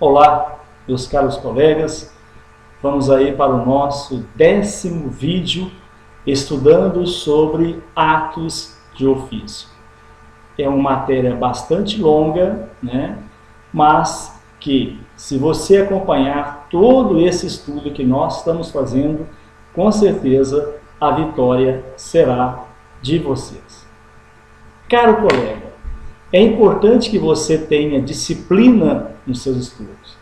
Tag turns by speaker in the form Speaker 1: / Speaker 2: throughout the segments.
Speaker 1: Olá, meus caros colegas, vamos aí para o nosso 10º vídeo estudando sobre atos de ofício. É uma matéria bastante longa, né? Mas que, se você acompanhar todo esse estudo que nós estamos fazendo, com certeza a vitória será de vocês. Caro colega, é importante que você tenha disciplina nos seus estudos.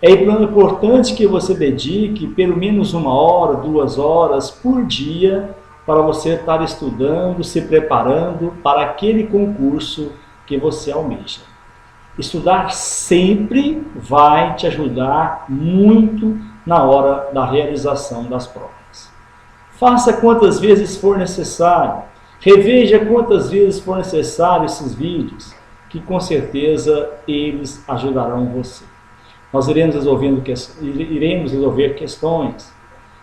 Speaker 1: É importante que você dedique pelo menos 1 hora, 2 horas por dia para você estar estudando, se preparando para aquele concurso que você almeja. Estudar sempre vai te ajudar muito na hora da realização das provas. Faça quantas vezes for necessário. Reveja quantas vezes for necessário esses vídeos, que com certeza eles ajudarão você. Nós iremos resolver questões.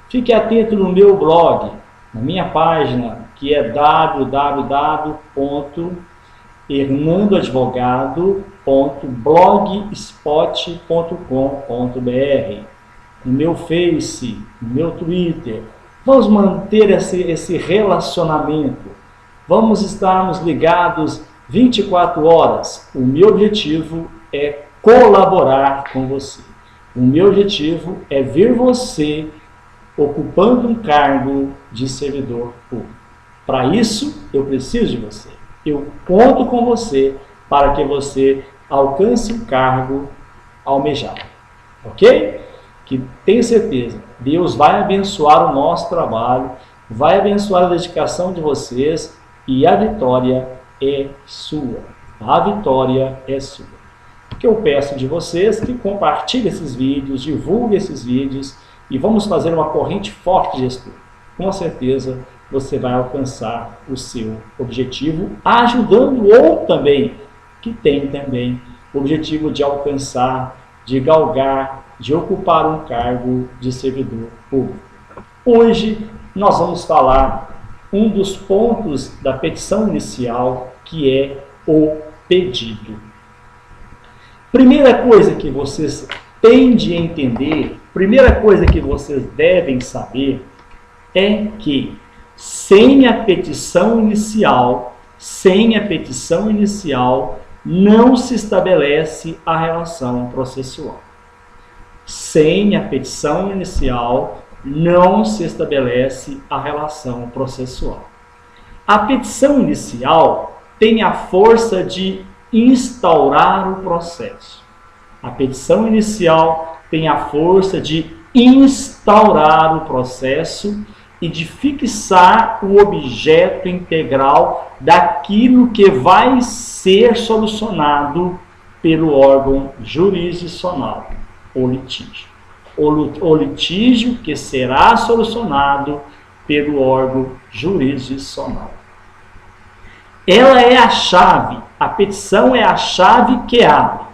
Speaker 1: Fique atento no meu blog, na minha página, que é www.hernandoadvogado.blogspot.com.br, no meu Face, no meu Twitter. Vamos manter esse relacionamento. Vamos estarmos ligados 24 horas. O meu objetivo é colaborar com você. O meu objetivo é ver você ocupando um cargo de servidor público. Para isso, eu preciso de você. Eu conto com você para que você alcance o cargo almejado. Ok? Que tenho certeza, Deus vai abençoar o nosso trabalho, vai abençoar a dedicação de vocês e a vitória é sua. A vitória é sua. O que eu peço de vocês é que compartilhem esses vídeos, divulguem esses vídeos e vamos fazer uma corrente forte de estudo. Com certeza você vai alcançar o seu objetivo, ajudando outro também, que tem também o objetivo de alcançar, de galgar, de ocupar um cargo de servidor público. Hoje nós vamos falar um dos pontos da petição inicial, que é o pedido. Primeira coisa que vocês têm de entender, primeira coisa que vocês devem saber é que sem a petição inicial, não se estabelece a relação processual. Sem a petição inicial, não se estabelece a relação processual. A petição inicial tem a força de instaurar o processo. A petição inicial tem a força de instaurar o processo e de fixar o objeto integral daquilo que vai ser solucionado pelo órgão jurisdicional, o litígio. O litígio que será solucionado pelo órgão jurisdicional. Ela é a chave, a petição é a chave que abre.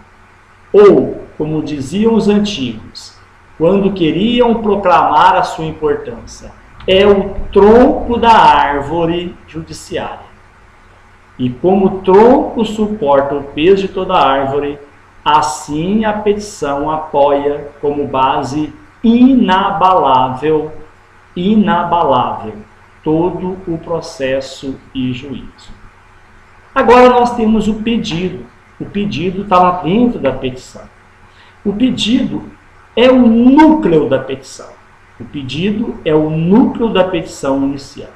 Speaker 1: Ou, como diziam os antigos, quando queriam proclamar a sua importância, é o tronco da árvore judiciária. E como o tronco suporta o peso de toda a árvore, assim a petição apoia como base inabalável todo o processo e juízo. Agora nós temos o pedido. O pedido está lá dentro da petição. O pedido é o núcleo da petição. O pedido é o núcleo da petição inicial.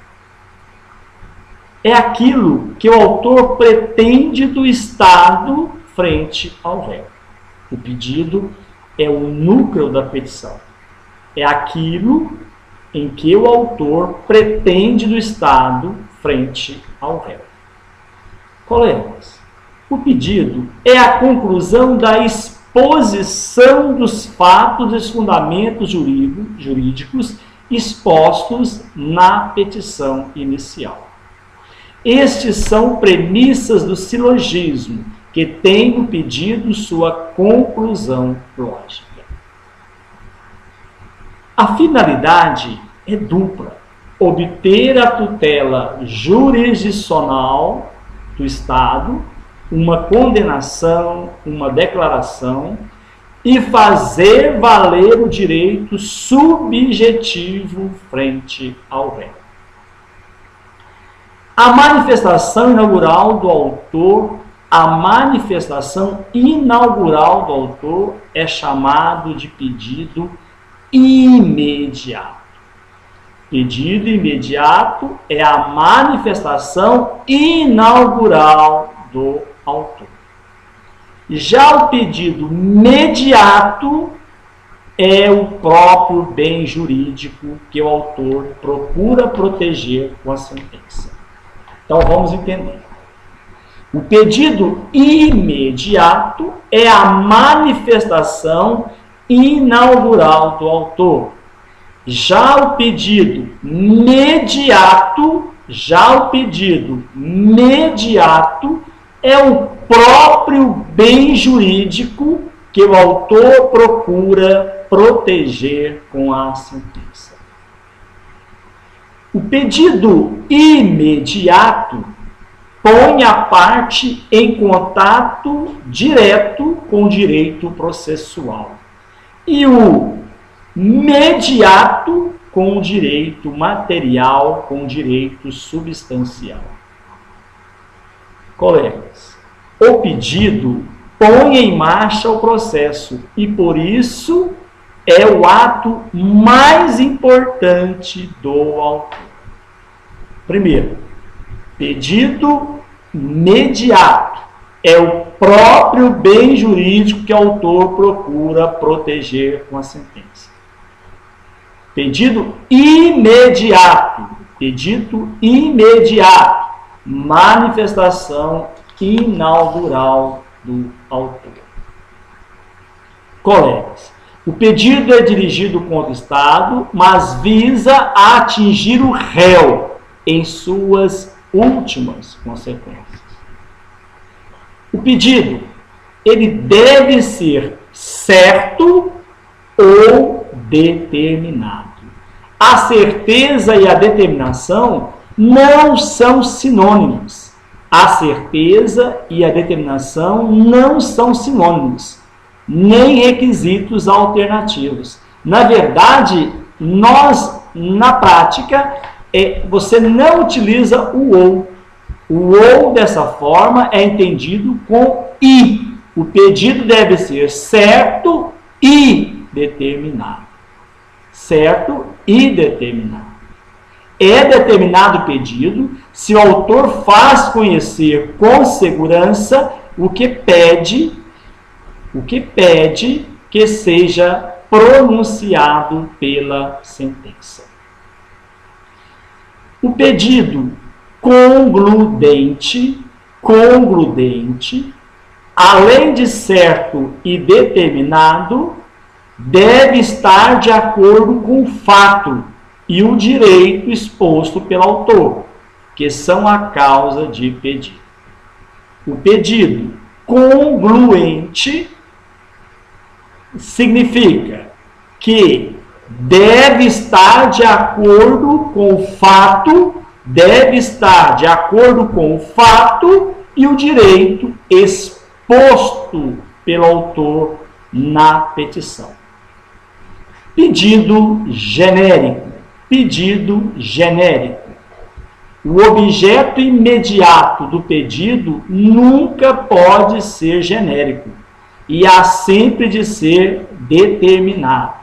Speaker 1: É aquilo que o autor pretende do Estado frente ao réu. O pedido é o núcleo da petição. É aquilo em que o autor pretende do Estado frente ao réu. Colegas, o pedido é a conclusão da exposição dos fatos e dos fundamentos jurídicos expostos na petição inicial. Estes são premissas do silogismo, que tem no pedido sua conclusão lógica. A finalidade é dupla: obter a tutela jurisdicional do Estado, uma condenação, uma declaração, e fazer valer o direito subjetivo frente ao réu. A manifestação inaugural do autor, é chamado de pedido imediato. Pedido imediato é a manifestação inaugural do autor. Já o pedido mediato é o próprio bem jurídico que o autor procura proteger com a sentença. Então vamos entender. O pedido imediato é a manifestação inaugural do autor. Já o pedido mediato é o próprio bem jurídico que o autor procura proteger com a sentença. O pedido imediato põe a parte em contato direto com o direito processual e o mediato com o direito material, com o direito substancial. Colegas, o pedido põe em marcha o processo e, por isso, é o ato mais importante do autor. Primeiro, pedido mediato é o próprio bem jurídico que o autor procura proteger com a sentença. Pedido imediato, manifestação inaugural do autor. Colegas, o pedido é dirigido contra o Estado, mas visa atingir o réu em suas últimas consequências. O pedido, ele deve ser certo ou determinado. A certeza e a determinação não são sinônimos. A certeza e a determinação não são sinônimos, nem requisitos alternativos. Na verdade, na prática, você não utiliza o ou. O ou, dessa forma, é entendido com i. O pedido deve ser certo e determinado. Certo e determinado. É determinado o pedido se o autor faz conhecer com segurança o que pede que seja pronunciado pela sentença. O pedido concludente, além de certo e determinado, deve estar de acordo com o fato e o direito exposto pelo autor, que são a causa de pedido. O pedido congruente significa que deve estar de acordo com o fato, e o direito exposto pelo autor na petição. Pedido genérico. O objeto imediato do pedido nunca pode ser genérico e há sempre de ser determinado.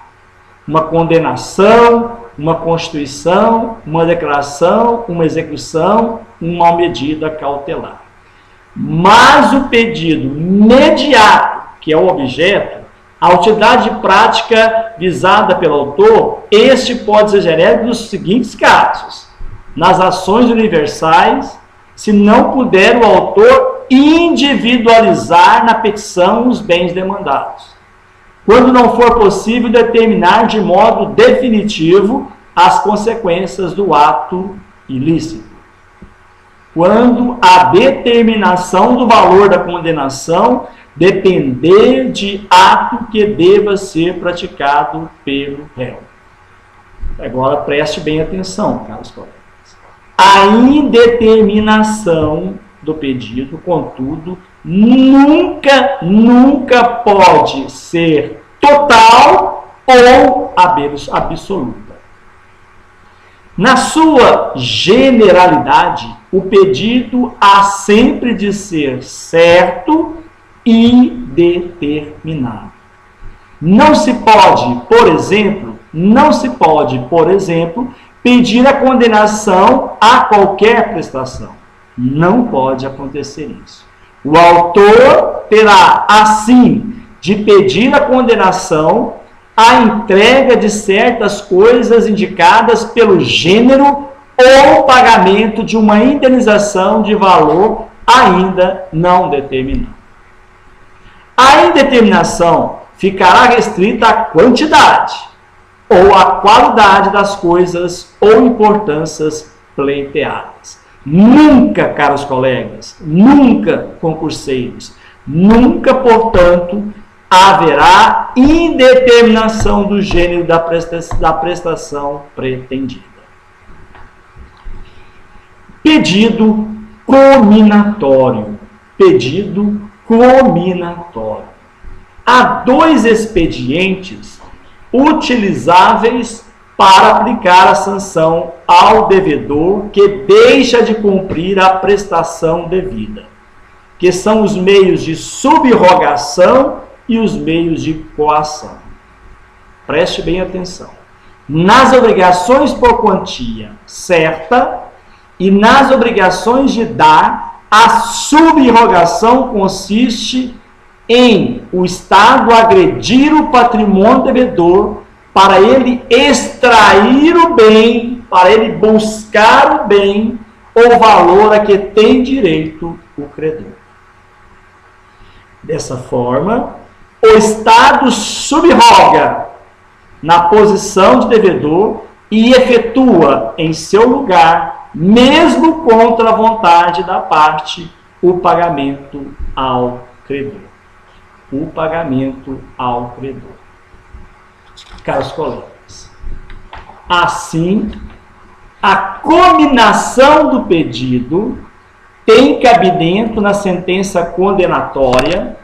Speaker 1: Uma condenação, uma constituição, uma declaração, uma execução, uma medida cautelar. Mas o pedido mediato, que é o objeto, a utilidade prática visada pelo autor, este pode ser genérico nos seguintes casos: nas ações universais, se não puder o autor individualizar na petição os bens demandados. Quando não for possível determinar de modo definitivo as consequências do ato ilícito. Quando a determinação do valor da condenação depender de ato que deva ser praticado pelo réu. Agora preste bem atenção, caros colegas. A indeterminação do pedido, contudo, nunca pode ser total ou absoluta. Na sua generalidade, o pedido há sempre de ser certo e determinado. Não se pode, por exemplo, pedir a condenação a qualquer prestação. Não pode acontecer isso. O autor terá, assim, de pedir a condenação a entrega de certas coisas indicadas pelo gênero ou pagamento de uma indenização de valor ainda não determinado. A indeterminação ficará restrita à quantidade ou à qualidade das coisas ou importâncias pleiteadas. Nunca, caros colegas, nunca, concurseiros, nunca, portanto, haverá indeterminação do gênero da prestação pretendida. Pedido cominatório. Pedido cominatório. Há dois expedientes utilizáveis para aplicar a sanção ao devedor que deixa de cumprir a prestação devida, que são os meios de subrogação e os meios de coação. Preste bem atenção. Nas obrigações por quantia certa e nas obrigações de dar, a subrogação consiste em o Estado agredir o patrimônio devedor para ele extrair o bem, para ele buscar o bem ou valor a que tem direito o credor. Dessa forma, o Estado subroga na posição de devedor e efetua em seu lugar, mesmo contra a vontade da parte, o pagamento ao credor. O pagamento ao credor. Caros colegas, assim, a cominação do pedido tem cabimento na sentença condenatória,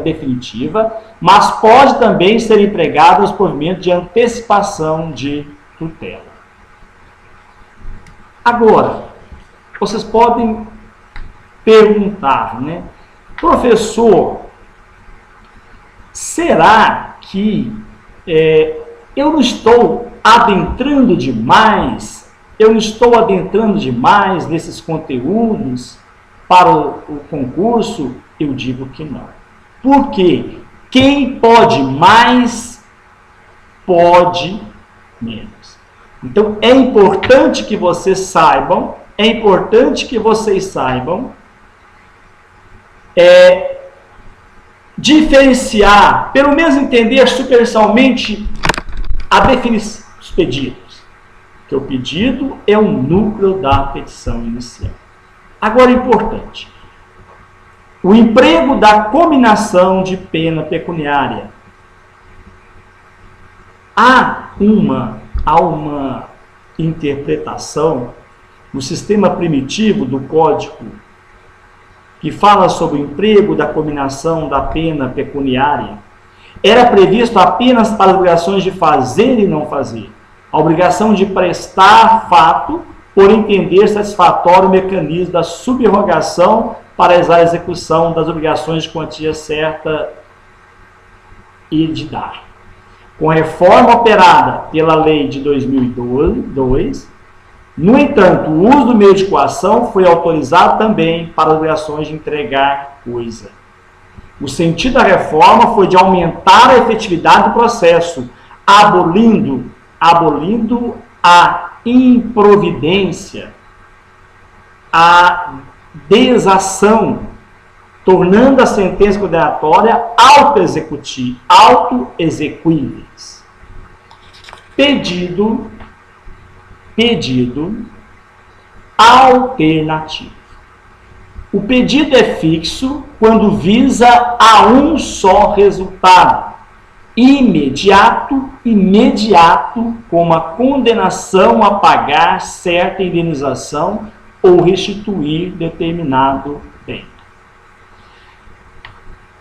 Speaker 1: definitiva, mas pode também ser empregado nos provimentos de antecipação de tutela. Agora, vocês podem perguntar, né? Professor, será que eu não estou adentrando demais nesses conteúdos para o concurso? Eu digo que não. Porque quem pode mais, pode menos. Então, é importante que vocês saibam, diferenciar, pelo menos entender superficialmente a definição dos pedidos. Que o pedido é um núcleo da petição inicial. Agora, importante, o emprego da cominação de pena pecuniária. Há uma interpretação no sistema primitivo do Código que fala sobre o emprego da cominação da pena pecuniária. Era previsto apenas para as obrigações de fazer e não fazer. A obrigação de prestar fato, por entender satisfatório o mecanismo da subrogação para a execução das obrigações de quantia certa e de dar. Com a reforma operada pela lei de 2002, no entanto, o uso do meio de coação foi autorizado também para as obrigações de entregar coisa. O sentido da reforma foi de aumentar a efetividade do processo, abolindo a improvidência, a desação, tornando a sentença condenatória auto-execuíveis. Pedido alternativo. O pedido é fixo quando visa a um só resultado, imediato, como a condenação a pagar certa indenização ou restituir determinado bem.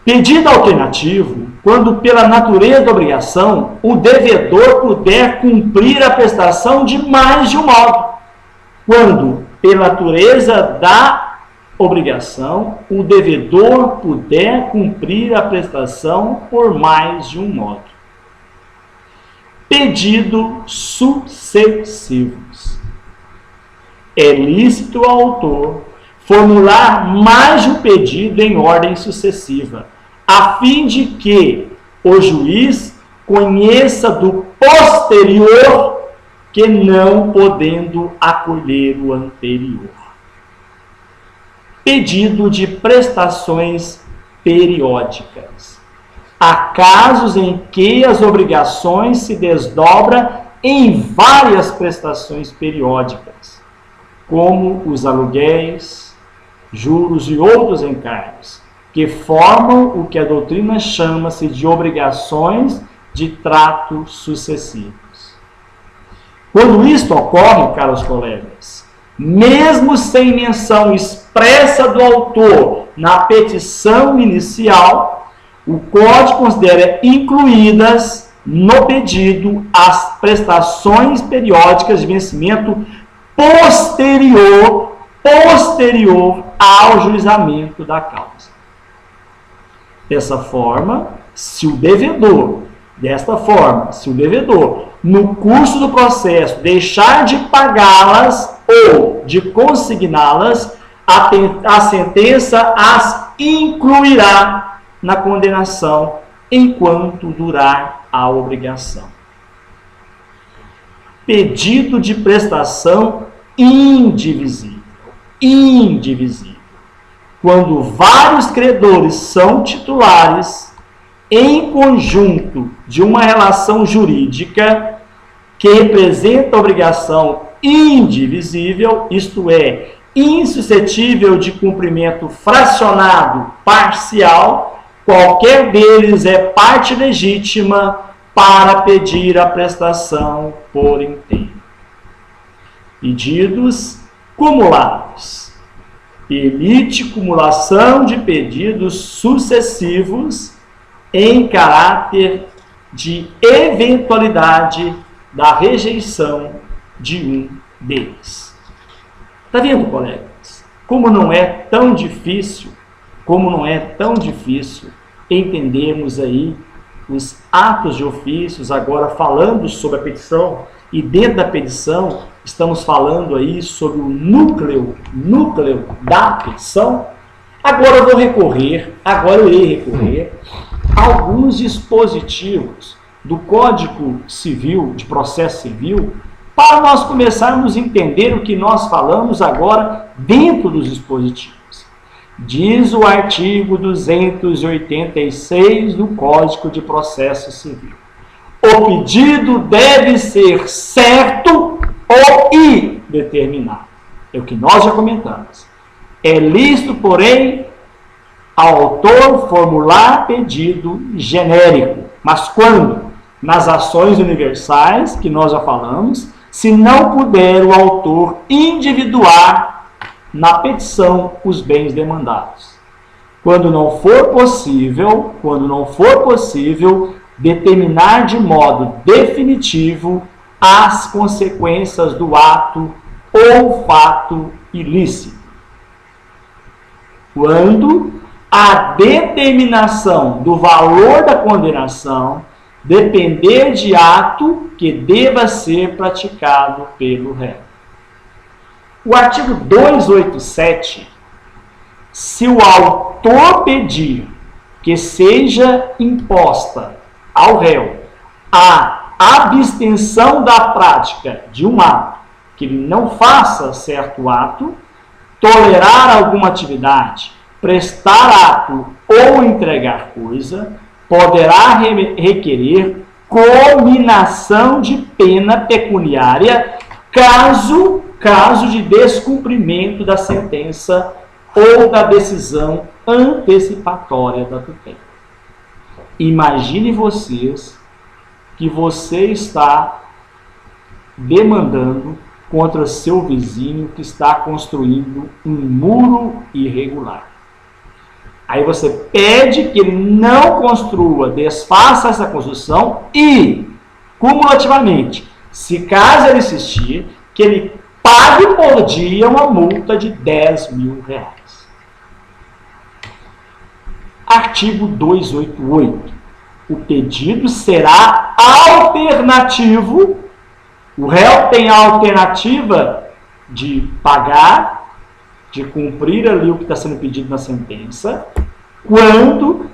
Speaker 1: Pedido alternativo, quando pela natureza da obrigação, o devedor puder cumprir a prestação de mais de um modo. Quando pela natureza da obrigação, o devedor puder cumprir a prestação por mais de um modo. Pedido sucessivos. É lícito ao autor formular mais de um pedido em ordem sucessiva, a fim de que o juiz conheça do posterior que não podendo acolher o anterior. Pedido de prestações periódicas. Há casos em que as obrigações se desdobram em várias prestações periódicas, como os aluguéis, juros e outros encargos, que formam o que a doutrina chama-se de obrigações de trato sucessivos. Quando isto ocorre, caros colegas, mesmo sem menção expressa do autor na petição inicial, o Código considera incluídas no pedido as prestações periódicas de vencimento posterior ao juizamento da causa. Desta forma, se o devedor, no curso do processo, deixar de pagá-las ou de consigná-las, a sentença as incluirá na condenação enquanto durar a obrigação. Pedido de prestação indivisível. Quando vários credores são titulares em conjunto de uma relação jurídica que representa a obrigação indivisível, isto é, insuscetível de cumprimento fracionado parcial, qualquer deles é parte legítima para pedir a prestação por inteiro. Pedidos cumulados. Permite cumulação de pedidos sucessivos em caráter de eventualidade da rejeição de um deles. Está vendo, colegas? Como não é tão difícil entendermos aí os atos de ofícios, agora falando sobre a petição, e dentro da petição estamos falando aí sobre o núcleo da petição. Agora eu irei recorrer a alguns dispositivos do Código Civil, de Processo Civil, para nós começarmos a entender o que nós falamos agora dentro dos dispositivos. Diz o artigo 286 do Código de Processo Civil: o pedido deve ser certo ou indeterminado. É o que nós já comentamos. É lícito, porém, ao autor formular pedido genérico. Mas quando? Nas ações universais, que nós já falamos, se não puder o autor individuar na petição os bens demandados. Quando não for possível determinar de modo definitivo as consequências do ato ou fato ilícito. Quando a determinação do valor da condenação depender de ato que deva ser praticado pelo réu. O artigo 287, se o autor pedir que seja imposta ao réu a abstenção da prática de um ato, que ele não faça certo ato, tolerar alguma atividade, prestar ato ou entregar coisa, poderá requerer cominação de pena pecuniária caso de descumprimento da sentença ou da decisão antecipatória da tutela. Imagine vocês que você está demandando contra seu vizinho que está construindo um muro irregular. Aí você pede que ele não construa, desfaça essa construção e, cumulativamente, se caso ele insistir, que ele pague por dia uma multa de R$10.000. Artigo 288. O pedido será alternativo. O réu tem a alternativa de pagar, de cumprir ali o que está sendo pedido na sentença, quando,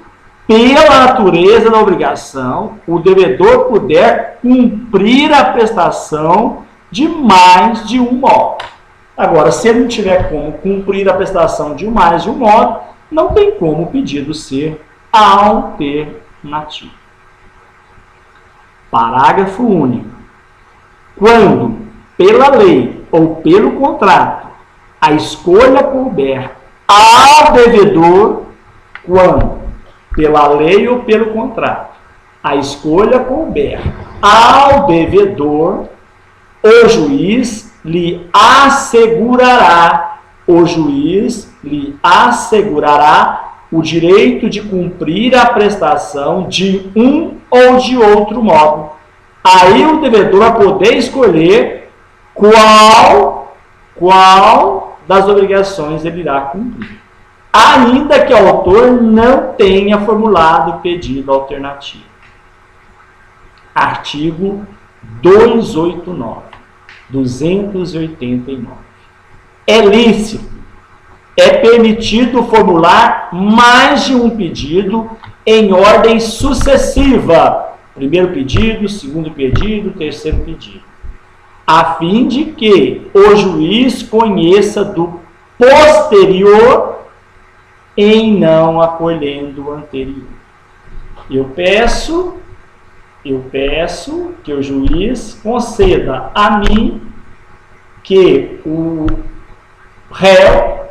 Speaker 1: pela natureza da obrigação, o devedor puder cumprir a prestação de mais de um modo. Agora, se ele não tiver como cumprir a prestação de mais de um modo, não tem como o pedido ser alternativo. Parágrafo único. Quando, pela lei ou pelo contrato, a escolha couber ao devedor, quando, pela lei ou pelo contrato, a escolha couber ao devedor, o juiz lhe assegurará o direito de cumprir a prestação de um ou de outro modo. Aí o devedor vai poder escolher qual das obrigações ele irá cumprir, ainda que o autor não tenha formulado pedido alternativo. Artigo 289. É lícito, é permitido formular mais de um pedido em ordem sucessiva. Primeiro pedido, segundo pedido, terceiro pedido, a fim de que o juiz conheça do posterior em não acolhendo o anterior. Eu peço que o juiz conceda a mim que o réu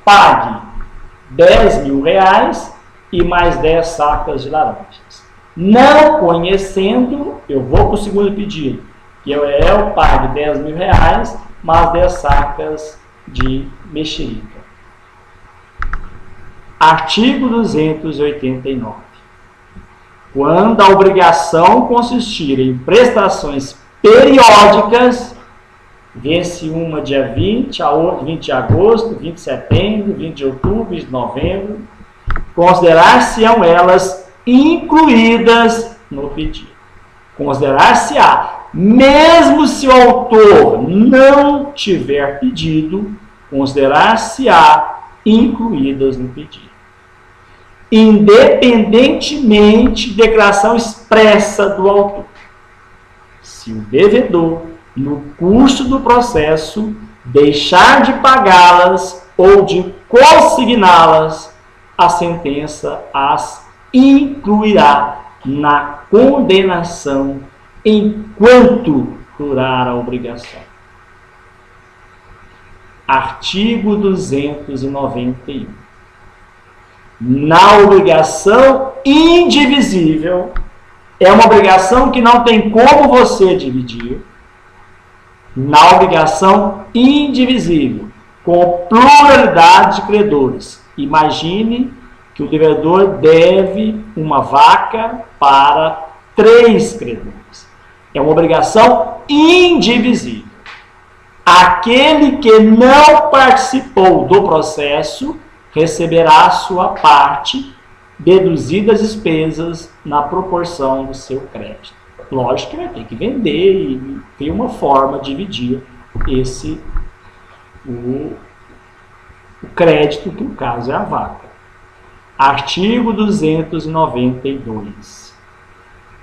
Speaker 1: pague R$10.000 e mais 10 sacas de laranjas. Não conhecendo, eu vou para o segundo pedido, que o réu pague R$10.000 mais 10 sacas de mexerica. Artigo 289. Quando a obrigação consistir em prestações periódicas, vence uma dia 20, a outra 20 de agosto, 20 de setembro, 20 de outubro, 20 de novembro, considerar-se-ão elas incluídas no pedido. Considerar-se-á, mesmo se o autor não tiver pedido, considerar-se-á incluídas no pedido, independentemente de declaração expressa do autor. Se o devedor, no curso do processo, deixar de pagá-las ou de consigná-las, a sentença as incluirá na condenação enquanto durar a obrigação. Artigo 291. Na obrigação indivisível, é uma obrigação que não tem como você dividir. Na obrigação indivisível, com pluralidade de credores. Imagine que o devedor deve uma vaca para 3 credores. É uma obrigação indivisível. Aquele que não participou do processo receberá a sua parte, deduzidas as despesas na proporção do seu crédito. Lógico que vai ter que vender e ter uma forma de dividir o crédito, que no caso é a vaca. Artigo 292.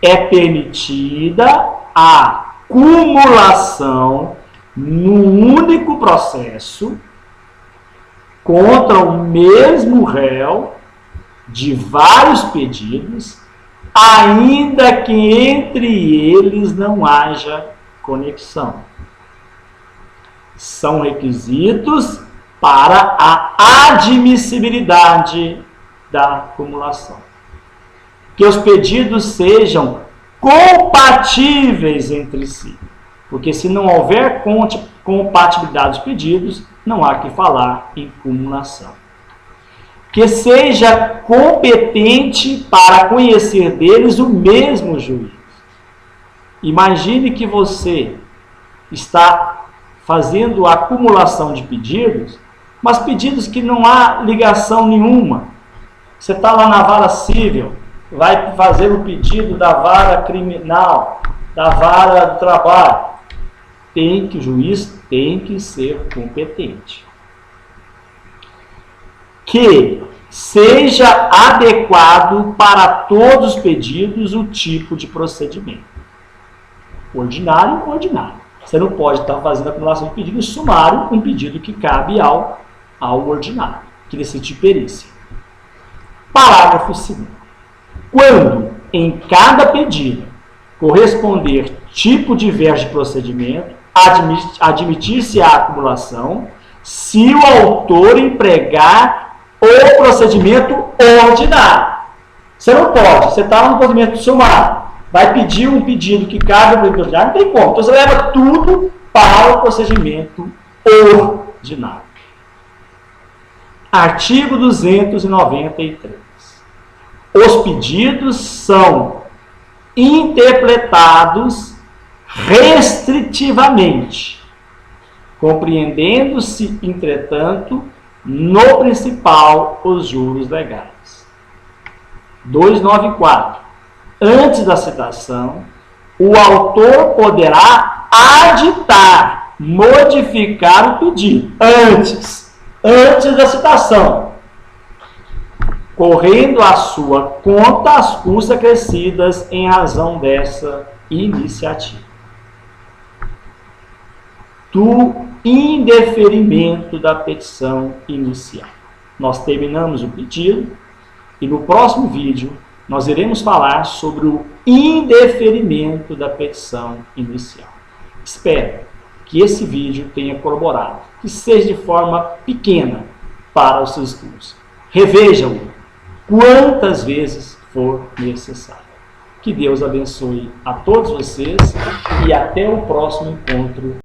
Speaker 1: É permitida a cumulação num único processo contra o mesmo réu de vários pedidos, ainda que entre eles não haja conexão. São requisitos para a admissibilidade da acumulação. Que os pedidos sejam compatíveis entre si. Porque se não houver compatibilidade dos pedidos, não há que falar em cumulação. Que seja competente para conhecer deles o mesmo juiz. Imagine que você está fazendo a acumulação de pedidos, mas pedidos que não há ligação nenhuma. Você está lá na vara civil, vai fazer o pedido da vara criminal, da vara do trabalho. O juiz tem que ser competente. Que seja adequado para todos os pedidos o tipo de procedimento. Ordinário. Você não pode estar fazendo acumulação de pedido sumário, um pedido que cabe ao ordinário, que decide de perícia. Parágrafo 2º. Quando em cada pedido corresponder tipo diverso de procedimento, admitir-se a acumulação, se o autor empregar o procedimento ordinário. Você não pode, você está no procedimento sumário, vai pedir um pedido que cabe ao procedimento ordinário, não tem como. Então você leva tudo para o procedimento ordinário. Artigo 293. Os pedidos são interpretados restritivamente, compreendendo-se, entretanto, no principal os juros legais. 294. Antes da citação, o autor poderá aditar, modificar o pedido. Antes da citação, correndo à sua conta as custas acrescidas em razão dessa iniciativa. Do indeferimento da petição inicial. Nós terminamos o pedido e no próximo vídeo nós iremos falar sobre o indeferimento da petição inicial. Espero que esse vídeo tenha colaborado, que seja de forma pequena para os seus estudos. Revejam-o quantas vezes for necessário. Que Deus abençoe a todos vocês e até o próximo encontro